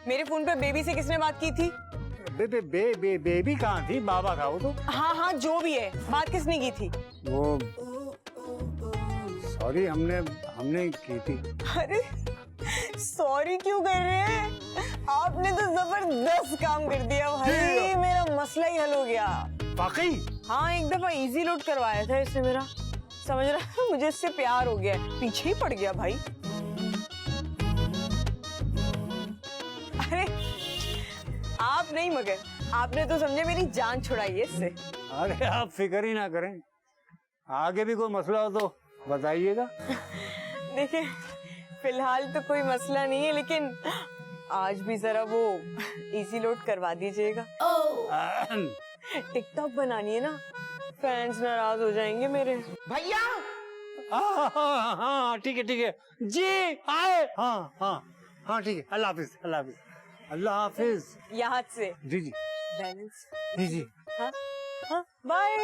मेरे फोन पे बेबी से किसने बात की थी? बेबी कहाँ थी? बाबा था वो तो। हाँ हाँ जो भी है, बात किसने की थी? वो सॉरी हमने की थी। अरे सॉरी क्यों कर रहे हैं? आपने तो जबरदस्त काम कर दिया भाई, मेरा मसला ही हल हो गया। वाकई? हाँ एक दफा इजी लोड करवाया था इसने मेरा, समझ रहा है, मुझे इससे प्यार हो गया, पीछे ही पड़ गया भाई। अरे आप नहीं, मगर आपने तो समझे मेरी जान छुड़ाई है इससे। अरे आप फिक्र ही ना करें, आगे भी कोई मसला हो तो बताइएगा। देखिए फिलहाल तो कोई मसला नहीं है, लेकिन आज भी जरा वो इजी लोड करवा दीजिएगा। टिकटॉक बनानी है ना, फैंस नाराज हो जाएंगे मेरे। भैया हाँ ठीक है जी आए। हाँ ठीक है। अल्लाह हाफिज अल्लाह हाफिज अल्लाह हाफिज। यहाँ से जी जी बैलेंस। जी। हाँ हाँ बाय।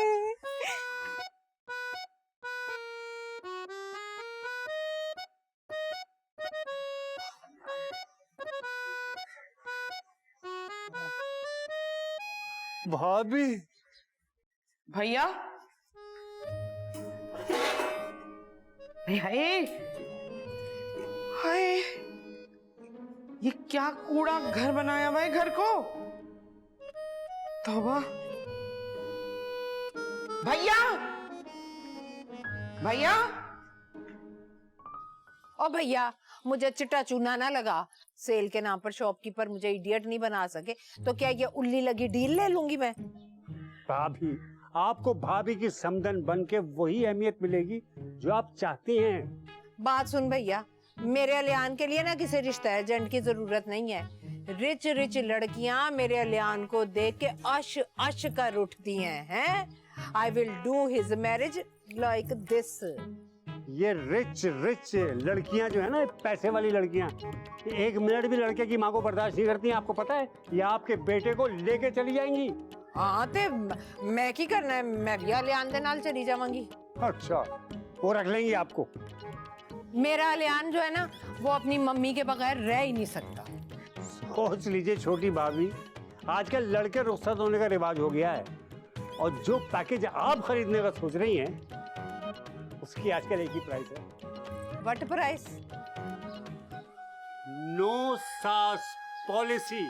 भाभी। भैया हाय हाय, ये क्या कूड़ा घर बनाया हुआ है घर को। तौबा। भैया भैया ओ भैया, मुझे चिट्टा चूना ना लगा। सेल के नाम पर शॉपकीपर मुझे इडियट नहीं बना सके तो क्या ये उल्ली लगी डील ले लूंगी मैं? भाभी, आपको भाभी की समधन बन के वही अहमियत मिलेगी जो आप चाहती हैं। बात सुन भैया, मेरे अलियान के लिए ना किसी रिश्ता एजेंट की जरूरत नहीं है। रिच रिच लड़कियां मेरे अलियान को देख के अश अश कर उठती हैं। I will do his marriage like this. ये रिच रिच लड़कियां जो है ना, पैसे वाली लड़कियां, एक मिनट भी लड़के की माँ को बर्दाश्त नहीं करती हैं। आपको पता है, ये आपके बेटे को लेके चली जाएंगी। हाँ ते मैं की करना है, मैं भी अलियान दे नाल चली जावांगी। अच्छा, वो रख लेंगी आपको? मेरा अलियान जो है ना, वो अपनी मम्मी के बगैर रह ही नहीं सकता। सोच लीजिए छोटी भाभी, आजकल लड़के रुखसत होने का रिवाज हो गया है, और जो पैकेज आप खरीदने का सोच रही हैं उसकी आजकल एक ही प्राइस है। What price? नो सास पॉलिसी।